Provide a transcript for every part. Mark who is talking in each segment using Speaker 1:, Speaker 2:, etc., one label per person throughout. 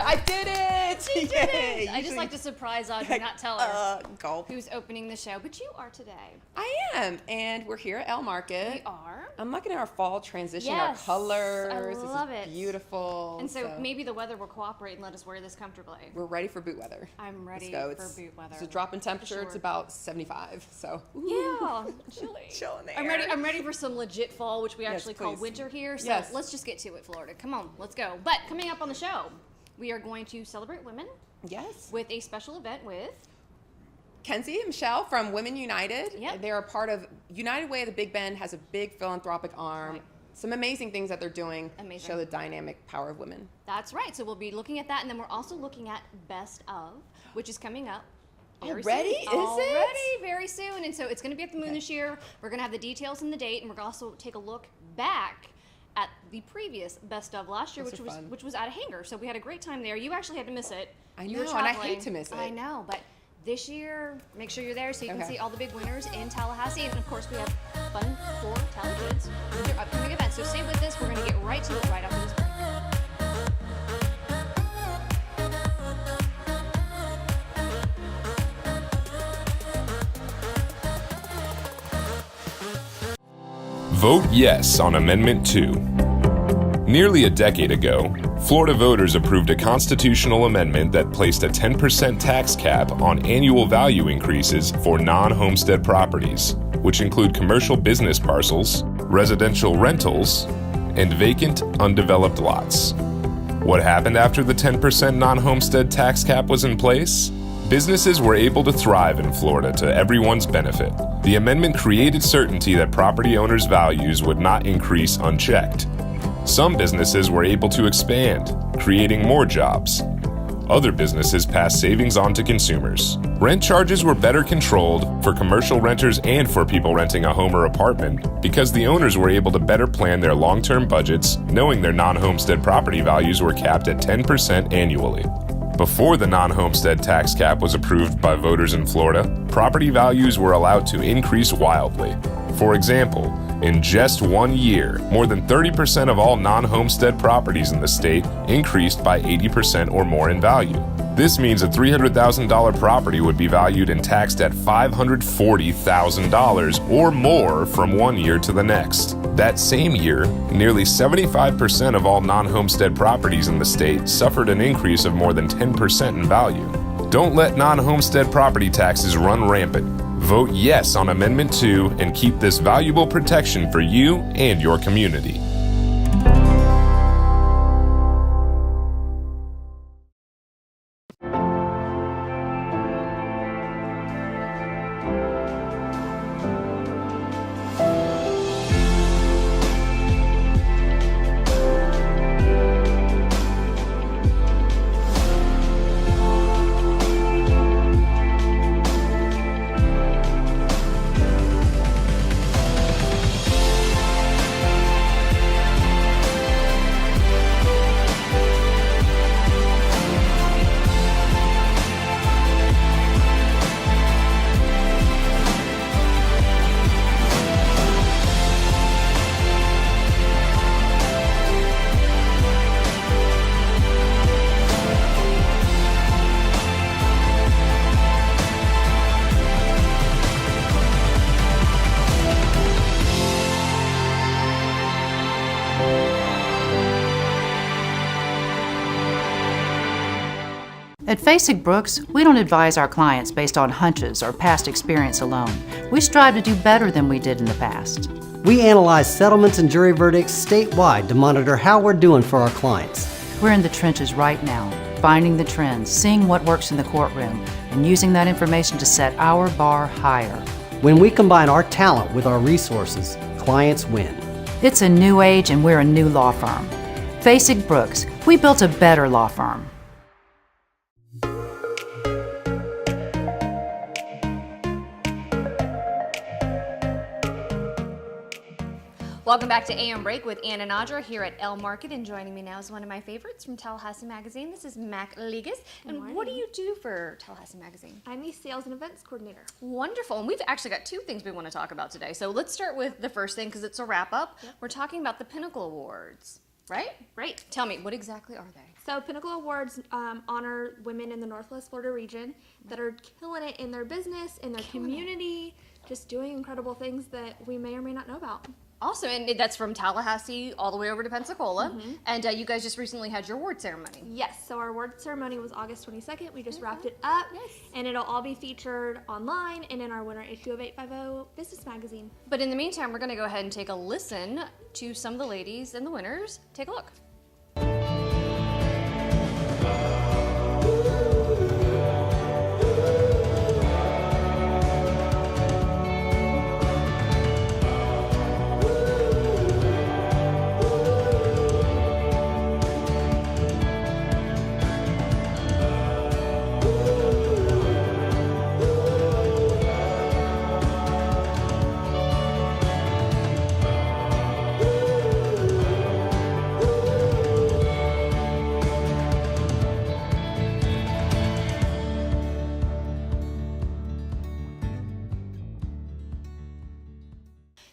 Speaker 1: I did it!
Speaker 2: You did it! I just like to surprise Audrey, not tell her
Speaker 1: gulp.
Speaker 2: who's opening the show. But you are today.
Speaker 1: I am, and we're here at Elle Market.
Speaker 2: We are.
Speaker 1: I'm liking our fall transition,
Speaker 2: Yes,
Speaker 1: our colors.
Speaker 2: I love
Speaker 1: this is
Speaker 2: it.
Speaker 1: Beautiful.
Speaker 2: And so maybe the weather will cooperate and let us wear this comfortably.
Speaker 1: We're ready for boot weather.
Speaker 2: I'm ready
Speaker 1: for
Speaker 2: boot weather.
Speaker 1: It's a drop in temperature.
Speaker 2: Sure.
Speaker 1: It's about 75. So
Speaker 2: yeah, chilly.
Speaker 1: Chill in there.
Speaker 2: I'm ready for some legit fall, which we actually call winter here. So let's just get to it, Florida. Come on, let's go. But coming up on the show, we are going to celebrate women.
Speaker 1: Yes.
Speaker 2: With a special event with
Speaker 1: Kenzie and Michelle from Women United.
Speaker 2: Yep.
Speaker 1: They're a part of United Way of the Big Bend, has a big philanthropic arm.
Speaker 2: Right.
Speaker 1: Some amazing things that they're doing.
Speaker 2: Amazing.
Speaker 1: Show the dynamic power of women.
Speaker 2: That's right. So we'll be looking at that, and then we're also looking at Best of, which is coming up.
Speaker 1: Already? Is it?
Speaker 2: Already, very soon. And so it's going to be at the Moon this year. We're going to have the details and the date, and we're going to also take a look back at the previous Best of last year, which was at a hangar. So we had a great time there. You actually had to miss it.
Speaker 1: I know, and I hate to miss it.
Speaker 2: I know, but this year, make sure you're there so you can see all the big winners in Tallahassee. And of course, we have fun for Tally Kids with your upcoming events. So stay with us. We're going to get right to it right after this break.
Speaker 3: Vote yes on Amendment 2. Nearly a decade ago, Florida voters approved a constitutional amendment that placed a 10% tax cap on annual value increases for non-homestead properties, which include commercial business parcels, residential rentals, and vacant, undeveloped lots. What happened after the 10% non-homestead tax cap was in place? Businesses were able to thrive in Florida to everyone's benefit. The amendment created certainty that property owners' values would not increase unchecked. Some businesses were able to expand, creating more jobs. Other businesses passed savings on to consumers. Rent charges were better controlled for commercial renters and for people renting a home or apartment because the owners were able to better plan their long-term budgets, knowing their non-homestead property values were capped at 10% annually. Before the non-homestead tax cap was approved by voters in Florida, property values were allowed to increase wildly. For example, in just 1 year, more than 30% of all non-homestead properties in the state increased by 80% or more in value. This means a $300,000 property would be valued and taxed at $540,000 or more from 1 year to the next. That same year, nearly 75% of all non-homestead properties in the state suffered an increase of more than 10% in value. Don't let non-homestead property taxes run rampant. Vote yes on Amendment 2 and keep this valuable protection for you and your community.
Speaker 4: At Fasig Brooks, we don't advise our clients based on hunches or past experience alone. We strive to do better than we did in the past.
Speaker 5: We analyze settlements and jury verdicts statewide to monitor how we're doing for our clients.
Speaker 4: We're in the trenches right now, finding the trends, seeing what works in the courtroom, and using that information to set our bar higher.
Speaker 5: When we combine our talent with our resources, clients win.
Speaker 4: It's a new age and we're a new law firm. Fasig Brooks, we built a better law firm.
Speaker 2: Welcome back to AM Break with Ann and Audra here at L Market, and joining me now is one of my favorites from Tallahassee Magazine. This is Mac Ligas. And what do you do for Tallahassee Magazine?
Speaker 6: I'm the sales and events coordinator.
Speaker 2: Wonderful. And we've actually got two things we want to talk about today. So let's start with the first thing because it's a wrap up. Yep. We're talking about the Pinnacle Awards, right?
Speaker 6: Right.
Speaker 2: Tell me, what exactly are they?
Speaker 6: So Pinnacle Awards honor women in the Northwest Florida region that are killing it in their business, in their community, just doing incredible things that we may or may not know about.
Speaker 2: Awesome, and that's from Tallahassee all the way over to Pensacola. And you guys just recently had your award ceremony.
Speaker 6: Yes, so our award ceremony was August 22nd. We just wrapped it up, and it'll all be featured online and in our winter issue of 850 Business Magazine.
Speaker 2: But in the meantime, we're going to go ahead and take a listen to some of the ladies and the winners. Take a look.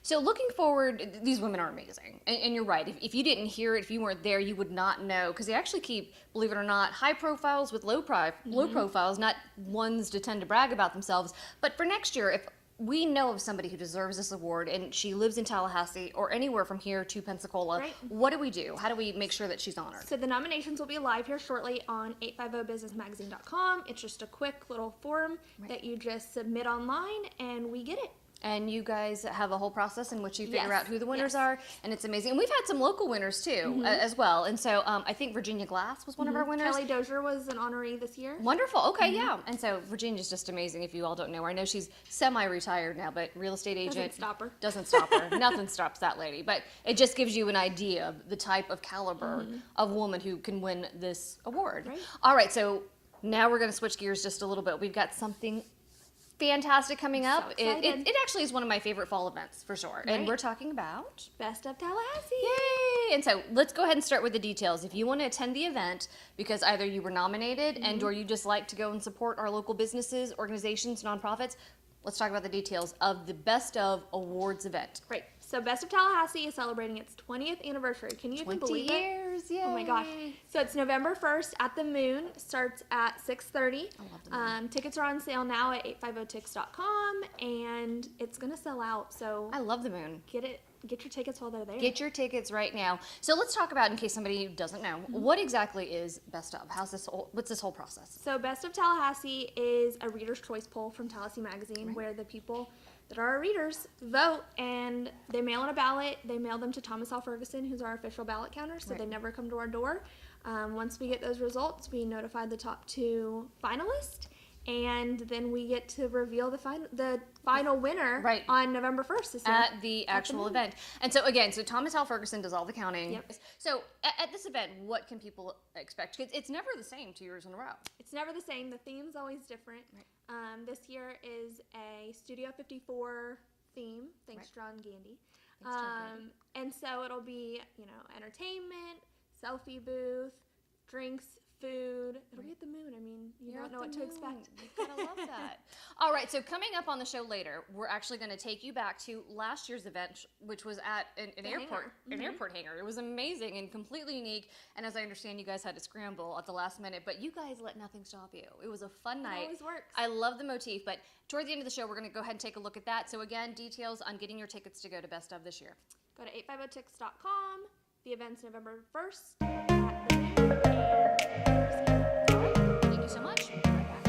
Speaker 2: So looking forward, these women are amazing. And you're right. If you didn't hear it, if you weren't there, you would not know. Because they actually keep, believe it or not, high profiles with low profiles, not ones to tend to brag about themselves. But for next year, if we know of somebody who deserves this award and she lives in Tallahassee or anywhere from here to Pensacola, what do we do? How do we make sure that she's honored?
Speaker 6: So the nominations will be live here shortly on 850businessmagazine.com. It's just a quick little form that you just submit online and we get it.
Speaker 2: And you guys have a whole process in which you figure out who the winners are, and it's amazing. And we've had some local winners too, as well. And so I think Virginia Glass was one of our winners.
Speaker 6: Kelly Dozier was an honoree this year.
Speaker 2: Wonderful. Okay, yeah. And so Virginia's just amazing. If you all don't know her, I know she's semi-retired now, but real estate agent
Speaker 6: Doesn't stop her.
Speaker 2: Doesn't stop her. Nothing stops that lady. But it just gives you an idea of the type of caliber of woman who can win this award.
Speaker 6: Right.
Speaker 2: All right. So now we're going to switch gears just a little bit. We've got something fantastic coming up. It actually is one of my favorite fall events for sure. And we're talking about
Speaker 6: Best of Tallahassee.
Speaker 2: Yay! And so let's go ahead and start with the details. If you want to attend the event because either you were nominated and or you just like to go and support our local businesses, organizations, nonprofits, let's talk about the details of the Best of Awards event.
Speaker 6: Great. So Best of Tallahassee is celebrating its 20th anniversary. Can you even believe
Speaker 2: 20 years,
Speaker 6: it? Oh my gosh. So it's November 1st at the Moon. Starts at 6:30. Tickets are on sale now at 850tix.com and it's going to sell out. So
Speaker 2: I love the Moon.
Speaker 6: Get your tickets while they're there.
Speaker 2: Get your tickets right now. So let's talk about, in case somebody doesn't know, what exactly is Best of? What's this whole process?
Speaker 6: So Best of Tallahassee is a reader's choice poll from Tallahassee Magazine where the people that are our readers vote and they mail in a ballot. They mail them to Thomas L. Ferguson, who's our official ballot counter, so they never come to our door. Once we get those results, we notify the top 2 finalists, and then we get to reveal the final winner on November 1st this year.
Speaker 2: At the actual event. And so again, Thomas L. Ferguson does all the counting. So at this event, what can people expect? Because it's never the same 2 years in a row.
Speaker 6: It's never the same. The theme's always different. This year is a Studio 54 theme, thanks John Gandy. And so it'll be, entertainment, selfie booth, drinks, food. It'll be at the Moon. I mean, you don't know what to expect.
Speaker 2: You gotta love that. All right, so coming up on the show later, we're actually going to take you back to last year's event, which was at an airport, airport hangar. It was amazing and completely unique. And as I understand, you guys had to scramble at the last minute, but you guys let nothing stop you. It was a fun night.
Speaker 6: It always works.
Speaker 2: I love the motif, but toward the end of the show, we're going to go ahead and take a look at that. So again, details on getting your tickets to go to Best of this year.
Speaker 6: Go to 850tix.com. The event's November 1st at the Moon.
Speaker 2: Thank you so much. We'll be right back.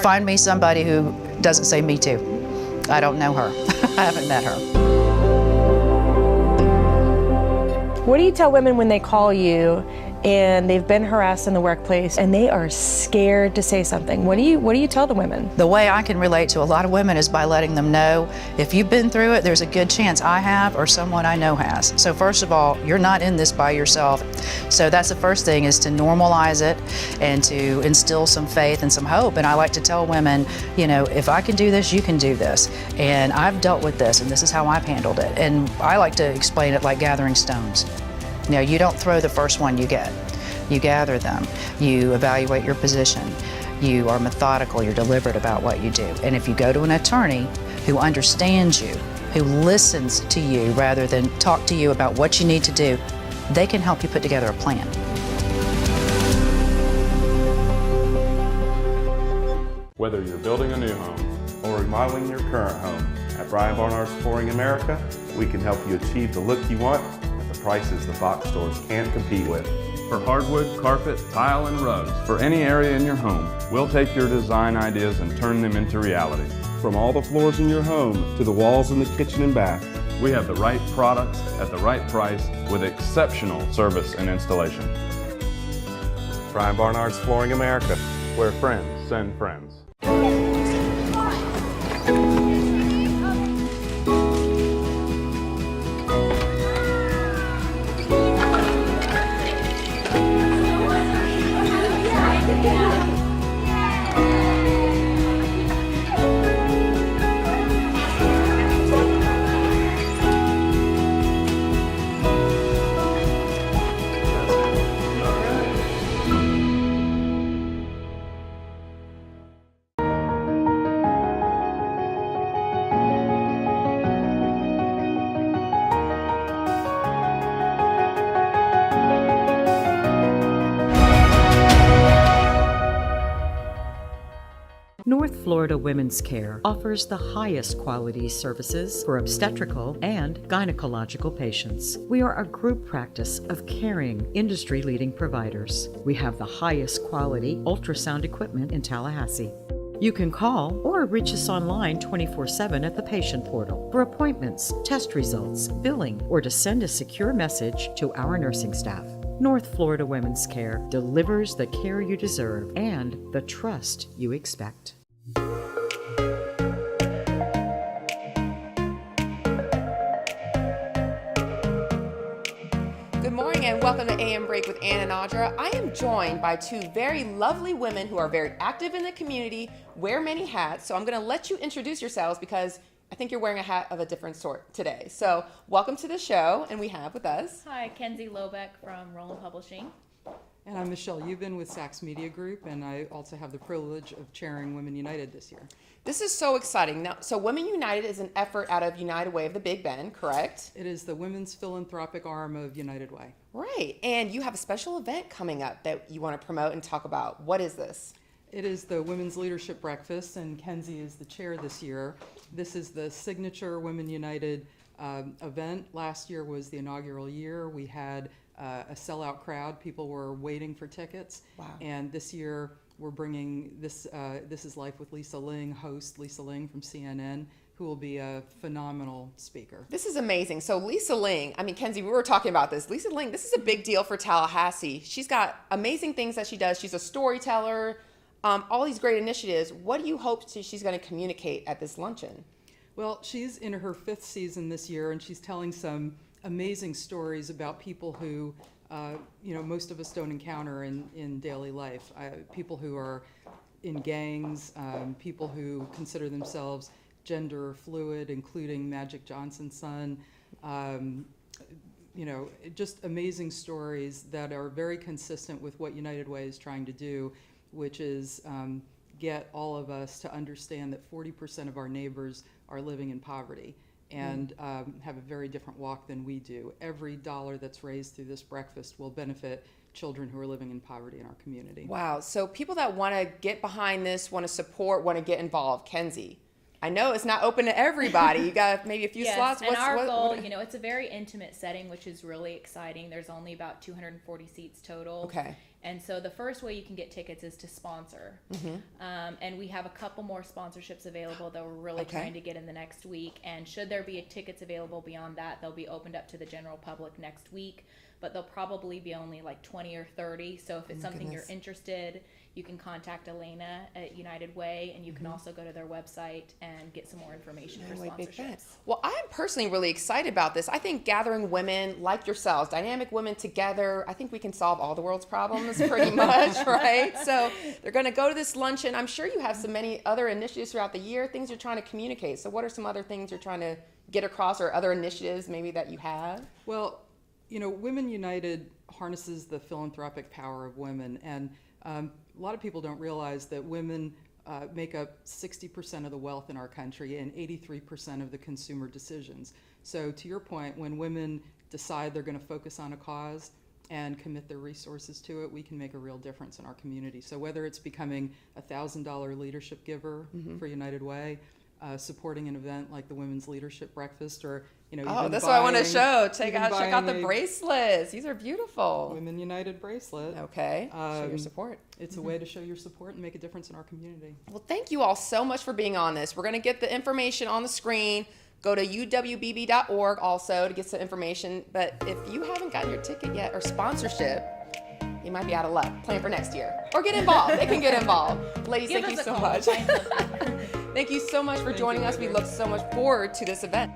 Speaker 4: Find me somebody who doesn't say me too. I don't know her. I haven't met her.
Speaker 7: What do you tell women when they call you and they've been harassed in the workplace and they are scared to say something? What do you tell the women?
Speaker 4: The way I can relate to a lot of women is by letting them know if you've been through it, there's a good chance I have or someone I know has. So first of all, you're not in this by yourself. So that's the first thing, is to normalize it and to instill some faith and some hope. And I like to tell women, you know, if I can do this, you can do this. And I've dealt with this, and this is how I've handled it. And I like to explain it like gathering stones. You know, you don't throw the first one you get. You gather them. You evaluate your position. You are methodical. You're deliberate about what you do. And if you go to an attorney who understands you, who listens to you rather than talk to you about what you need to do, they can help you put together a plan.
Speaker 8: Whether you're building a new home or remodeling your current home, at Brian Barnard's Flooring America, we can help you achieve the look you want at the prices the box stores can't compete with. For hardwood, carpet, tile, and rugs, for any area in your home, we'll take your design ideas and turn them into reality. From all the floors in your home to the walls in the kitchen and bath, we have the right products at the right price with exceptional service and installation. Brian Barnard's Flooring America, where friends send friends.
Speaker 9: North Florida Women's Care offers the highest quality services for obstetrical and gynecological patients. We are a group practice of caring, industry-leading providers. We have the highest quality ultrasound equipment in Tallahassee. You can call or reach us online 24/7 at the patient portal for appointments, test results, billing, or to send a secure message to our nursing staff. North Florida Women's Care delivers the care you deserve and the trust you expect.
Speaker 1: Good morning and welcome to AM Break with Ann and Audra. I am joined by two very lovely women who are very active in the community, wear many hats. So I'm going to let you introduce yourselves because I think you're wearing a hat of a different sort today. So welcome to the show, and we have with us.
Speaker 10: Hi, Kenzie Lobeck from Roland Publishing.
Speaker 11: And I'm Michelle Euban with Sachs Media Group, and I also have the privilege of chairing Women United this year.
Speaker 1: This is so exciting. Now, so Women United is an effort out of United Way of the Big Bend, correct?
Speaker 11: It is the women's philanthropic arm of United Way.
Speaker 1: Right, and you have a special event coming up that you want to promote and talk about. What is this?
Speaker 11: It is the Women's Leadership Breakfast, and Kenzie is the chair this year. This is the signature Women United event. Last year was the inaugural year. We had a sellout crowd. People were waiting for tickets.
Speaker 1: Wow.
Speaker 11: And this year we're bringing this is Life with Lisa Ling, host Lisa Ling from CNN, who will be a phenomenal speaker.
Speaker 1: This is amazing. So Lisa Ling, I mean, Kenzie, we were talking about this. Lisa Ling, this is a big deal for Tallahassee. She's got amazing things that she does. She's a storyteller, all these great initiatives. What do you hope she's going to communicate at this luncheon?
Speaker 11: Well, she's in her 5th season this year, and she's telling some amazing stories about people who, most of us don't encounter in daily life. People who are in gangs, people who consider themselves gender fluid, including Magic Johnson's son. Just amazing stories that are very consistent with what United Way is trying to do, which is get all of us to understand that 40% of our neighbors are living in poverty and have a very different walk than we do. Every dollar that's raised through this breakfast will benefit children who are living in poverty in our community.
Speaker 1: Wow, so people that want to get behind this, want to support, want to get involved, Kenzie. I know it's not open to everybody. You got maybe a few
Speaker 10: Yes,
Speaker 1: slots.
Speaker 10: and our goal, it's a very intimate setting, which is really exciting. There's only about 240 seats total.
Speaker 1: Okay.
Speaker 10: And so the first way you can get tickets is to sponsor. And we have a couple more sponsorships available that we're really trying to get in the next week. And should there be tickets available beyond that, they'll be opened up to the general public next week. But they'll probably be only like 20 or 30. So if it's something you're interested, you can contact Elena at United Way, and you can also go to their website and get some more information for sponsorships.
Speaker 1: Well, I'm personally really excited about this. I think gathering women like yourselves, dynamic women together, I think we can solve all the world's problems pretty much, right? So they're going to go to this luncheon. I'm sure you have so many other initiatives throughout the year, things you're trying to communicate. So what are some other things you're trying to get across, or other initiatives maybe that you have?
Speaker 11: Well, Women United harnesses the philanthropic power of women, and a lot of people don't realize that women make up 60% of the wealth in our country and 83% of the consumer decisions. So to your point, when women decide they're going to focus on a cause and commit their resources to it, we can make a real difference in our community. So whether it's becoming a $1,000 leadership giver for United Way, supporting an event like the Women's Leadership Breakfast, or
Speaker 1: that's what I want to show. Check out the bracelets. These are beautiful.
Speaker 11: Women United bracelet.
Speaker 1: Okay. Show your support.
Speaker 11: It's a way to show your support and make a difference in our community.
Speaker 1: Well, thank you all so much for being on this. We're going to get the information on the screen. Go to uwbb.org also to get some information. But if you haven't gotten your ticket yet or sponsorship, you might be out of luck. Plan for next year. Or get involved. They can get involved. Ladies, thank you so much. Thank you so much for joining us. We look so much forward to this event.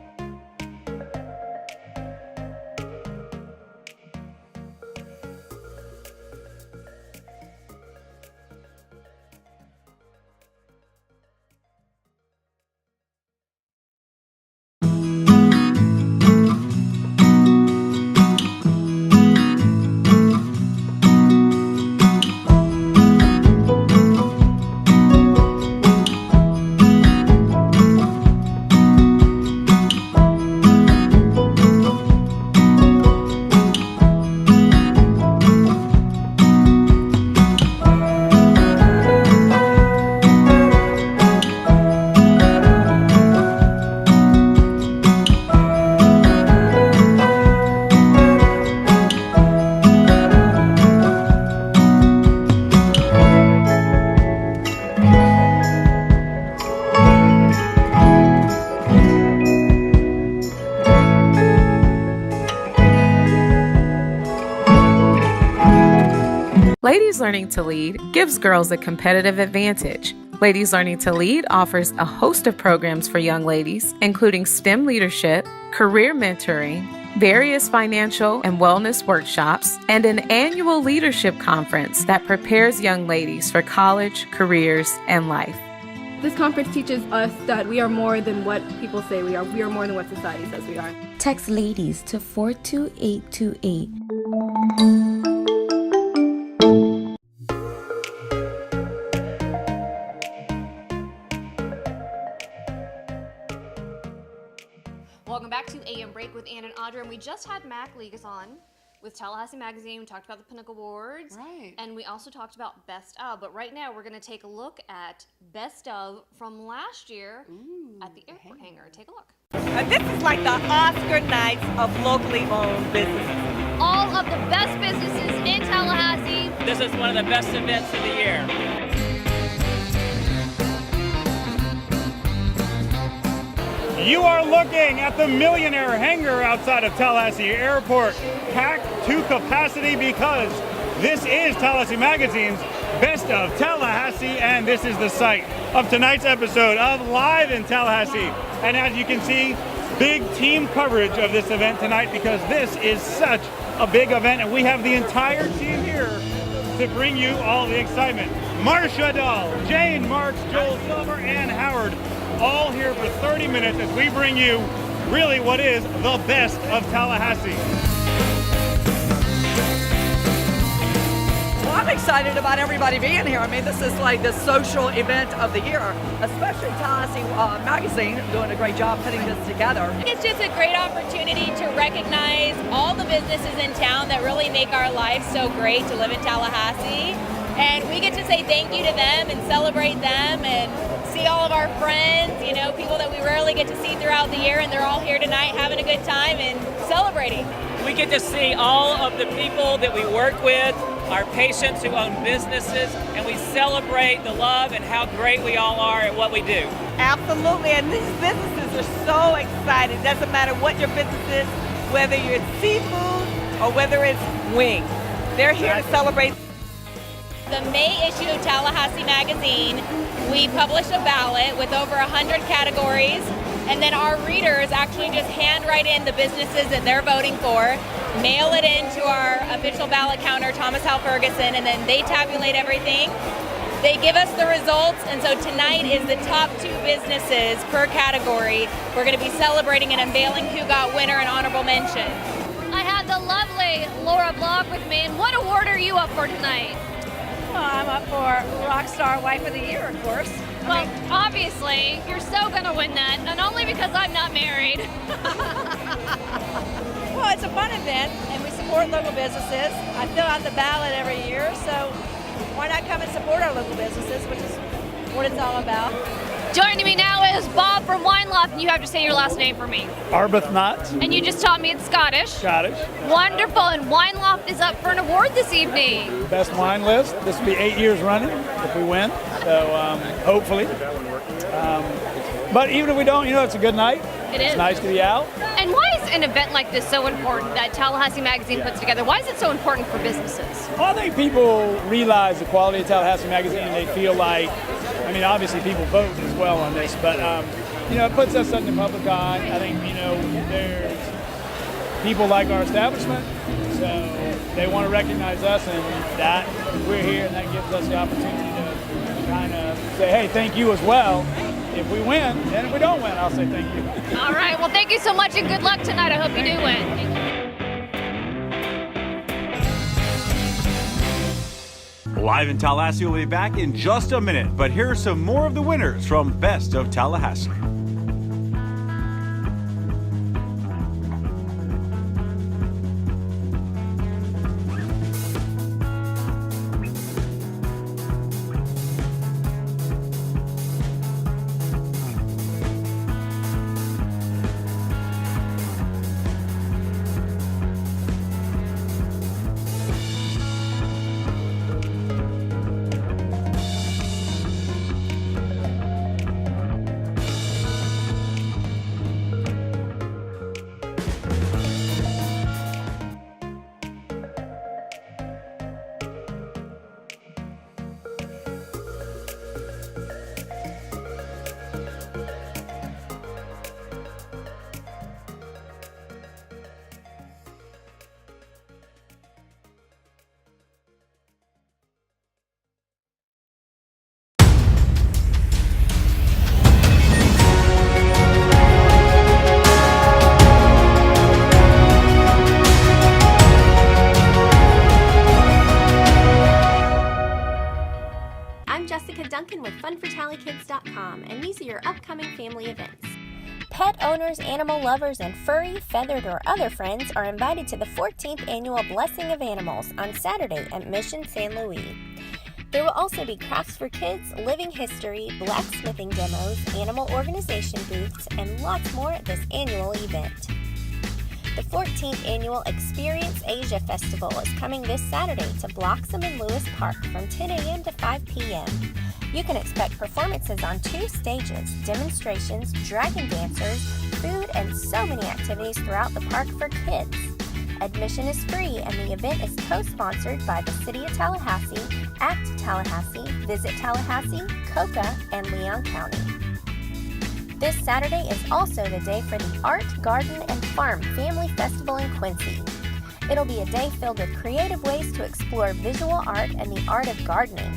Speaker 12: Ladies Learning to Lead gives girls a competitive advantage. Ladies Learning to Lead offers a host of programs for young ladies, including STEM leadership, career mentoring, various financial and wellness workshops, and an annual leadership conference that prepares young ladies for college, careers, and life.
Speaker 13: This conference teaches us that we are more than what people say we are. We are more than what society says we are.
Speaker 14: Text LADIES to 42828.
Speaker 2: Welcome back to AM Break with Ann and Audra, and we just had Mac Legas on with Tallahassee Magazine. We talked about the Pinnacle Awards,
Speaker 1: right?
Speaker 2: And we also talked about Best of. But right now, we're going to take a look at Best of from last year at the airport hangar. Take a look.
Speaker 15: This is like the Oscar nights of locally owned businesses.
Speaker 2: All of the best businesses in Tallahassee.
Speaker 16: This is one of the best events of the year.
Speaker 17: You are looking at the Millionaire Hangar outside of Tallahassee Airport, packed to capacity because this is Tallahassee Magazine's Best of Tallahassee, and this is the site of tonight's episode of Live in Tallahassee. And as you can see, big team coverage of this event tonight because this is such a big event, and we have the entire team here to bring you all the excitement. Marcia Dahl, Jane Marks, Joel Silver, and Howard, all here for 30 minutes as we bring you really what is the best of Tallahassee.
Speaker 15: Well, I'm excited about everybody being here. I mean, this is like the social event of the year, especially Tallahassee Magazine doing a great job putting this together.
Speaker 18: It's just a great opportunity to recognize all the businesses in town that really make our lives so great to live in Tallahassee. And we get to say thank you to them and celebrate them and see all of our friends, people that we rarely get to see throughout the year, and they're all here tonight having a good time and celebrating.
Speaker 16: We get to see all of the people that we work with, our patients who own businesses, and we celebrate the love and how great we all are at what we do.
Speaker 19: Absolutely, and these businesses are so excited. Doesn't matter what your business is, whether you're seafood or whether it's wings. They're here to celebrate.
Speaker 18: The May issue of Tallahassee Magazine, we publish a ballot with over 100 categories, and then our readers actually just handwrite in the businesses that they're voting for, mail it into our official ballot counter, Thomas Howell Ferguson, and then they tabulate everything. They give us the results, and so tonight is the top 2 businesses per category. We're going to be celebrating and unveiling who got winner and honorable mention.
Speaker 2: I had the lovely Laura Block with me, and what award are you up for tonight?
Speaker 19: Well, I'm up for Rockstar Wife of the Year, of course.
Speaker 2: Well, obviously, you're so going to win that, and only because I'm not married.
Speaker 19: Well, it's a fun event, and we support local businesses. I fill out the ballot every year, so why not come and support our local businesses, which is what it's all about.
Speaker 2: Joining me now is Bob from Wine Loft, and you have to say your last name for me.
Speaker 17: Arbuthnot.
Speaker 2: And you just taught me it's Scottish.
Speaker 17: Scottish.
Speaker 2: Wonderful, and Wine Loft is up for an award this evening.
Speaker 17: Best wine list. This will be 8 years running if we win, so hopefully. But even if we don't, it's a good night.
Speaker 2: It is.
Speaker 17: It's nice to be out.
Speaker 2: And why is an event like this so important that Tallahassee Magazine puts together? Why is it so important for businesses?
Speaker 17: Well, I think people realize the quality of Tallahassee Magazine, and they feel like, obviously people vote as well on this, but, it puts us in the public eye. I think, there's people like our establishment, so they want to recognize us, and that we're here, and that gives us the opportunity to kind of say, hey, thank you as well. If we win, and if we don't win, I'll say thank you.
Speaker 2: All right, well, thank you so much, and good luck tonight. I hope you do win.
Speaker 20: Live in Tallahassee will be back in just a minute, but here are some more of the winners from Best of Tallahassee.
Speaker 21: Duncan with FunForTallyKids.com, and these are your upcoming family events.
Speaker 22: Pet owners, animal lovers, and furry, feathered, or other friends are invited to the 14th Annual Blessing of Animals on Saturday at Mission San Luis. There will also be crafts for kids, living history, blacksmithing demos, animal organization booths, and lots more at this annual event. The 14th Annual Experience Asia Festival is coming this Saturday to Bloxham and Lewis Park from 10 a.m. to 5 p.m. You can expect performances on 2 stages, demonstrations, dragon dancers, food, and so many activities throughout the park for kids. Admission is free, and the event is co-sponsored by the City of Tallahassee, ACT Tallahassee, Visit Tallahassee, COCA, and Leon County. This Saturday is also the day for the Art, Garden, and Farm Family Festival in Quincy. It'll be a day filled with creative ways to explore visual art and the art of gardening.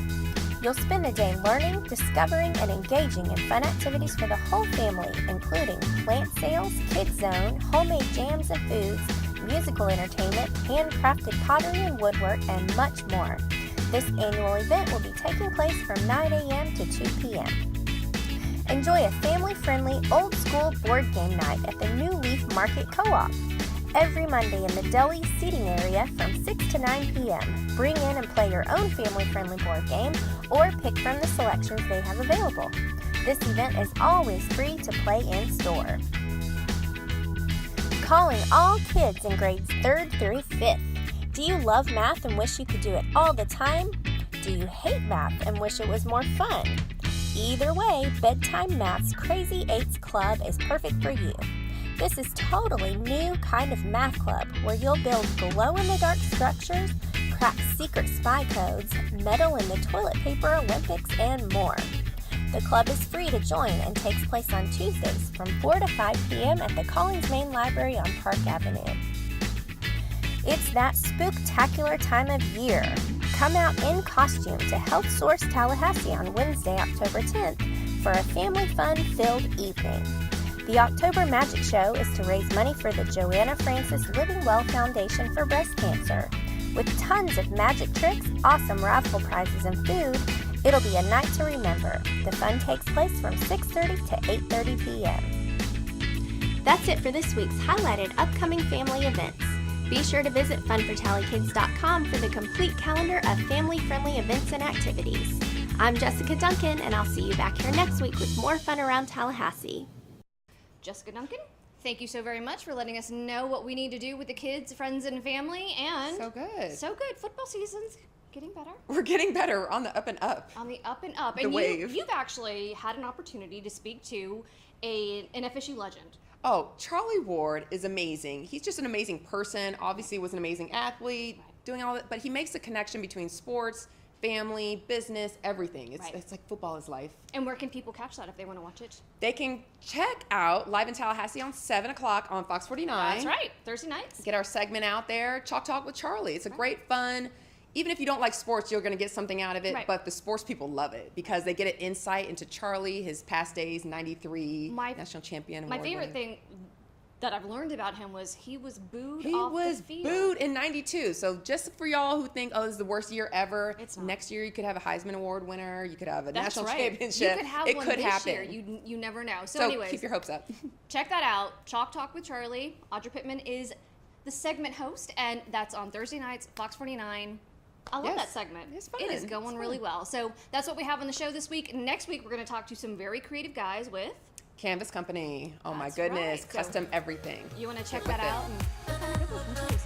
Speaker 22: You'll spend the day learning, discovering, and engaging in fun activities for the whole family, including plant sales, kids zone, homemade jams and foods, musical entertainment, handcrafted pottery and woodwork, and much more. This annual event will be taking place from 9 a.m. to 2 p.m. Enjoy a family-friendly, old-school board game night at the New Leaf Market Co-op. Every Monday in the deli seating area from 6 to 9 p.m. Bring in and play your own family-friendly board game or pick from the selections they have available. This event is always free to play in store. Calling all kids in grades 3rd through 5th. Do you love math and wish you could do it all the time? Do you hate math and wish it was more fun? Either way, Bedtime Math's Crazy Eights Club is perfect for you. This is totally new kind of math club where you'll build glow-in-the-dark structures, crack secret spy codes, medal in the toilet paper Olympics, and more. The club is free to join and takes place on Tuesdays from 4 to 5 p.m. at the Collins Main Library on Park Avenue. It's that spooktacular time of year. Come out in costume to Health Source Tallahassee on Wednesday, October 10th for a family fun-filled evening. The October Magic Show is to raise money for the Joanna Francis Living Well Foundation for Breast Cancer. With tons of magic tricks, awesome raffle prizes, and food, it'll be a night to remember. The fun takes place from 6:30 to 8:30 p.m.
Speaker 21: That's it for this week's highlighted upcoming family events. Be sure to visit funfortallykids.com for the complete calendar of family-friendly events and activities. I'm Jessica Duncan, and I'll see you back here next week with more fun around Tallahassee.
Speaker 2: Jessica Duncan, thank you so very much for letting us know what we need to do with the kids, friends, and family. And
Speaker 1: so good.
Speaker 2: So good. Football season's getting better.
Speaker 1: We're getting better. We're on the up and up.
Speaker 2: On the up and up.
Speaker 1: The
Speaker 2: and
Speaker 1: wave.
Speaker 2: You've actually had an opportunity to speak to an FSU legend.
Speaker 1: Oh, Charlie Ward is amazing. He's just an amazing person. Obviously was an amazing athlete, doing all that, but he makes a connection between sports, family, business, everything. It's like football is life.
Speaker 2: And where can people catch that if they want to watch it?
Speaker 1: They can check out Live in Tallahassee on 7 o'clock on Fox 49.
Speaker 2: That's right, Thursday nights.
Speaker 1: Get our segment out there, Chalk Talk with Charlie. It's a great fun. Even if you don't like sports, you're going to get something out of it.
Speaker 2: Right.
Speaker 1: But the sports people love it because they get an insight into Charlie, his past days, 93 national champion.
Speaker 2: My favorite thing that I've learned about him was he was booed
Speaker 1: He
Speaker 2: off
Speaker 1: was
Speaker 2: the field.
Speaker 1: booed in 92. So just for y'all who think, oh, this is the worst year ever, next year you could have a Heisman Award winner. You could have a
Speaker 2: That's
Speaker 1: national
Speaker 2: right.
Speaker 1: championship.
Speaker 2: You could have
Speaker 1: it
Speaker 2: one
Speaker 1: could
Speaker 2: this
Speaker 1: happen.
Speaker 2: year. You never know. So anyways,
Speaker 1: keep your hopes up.
Speaker 2: check that out. Chalk Talk with Charlie. Audra Pittman is the segment host, and that's on Thursday nights, Fox 49. I love that segment.
Speaker 1: It's fun.
Speaker 2: It is going really well. So that's what we have on the show this week. Next week, we're going to talk to some very creative guys with
Speaker 1: Canvas Company. Oh my
Speaker 2: That's
Speaker 1: goodness.
Speaker 2: right. So
Speaker 1: Custom everything.
Speaker 2: you want to check
Speaker 1: Get
Speaker 2: that
Speaker 1: with it.
Speaker 2: out. And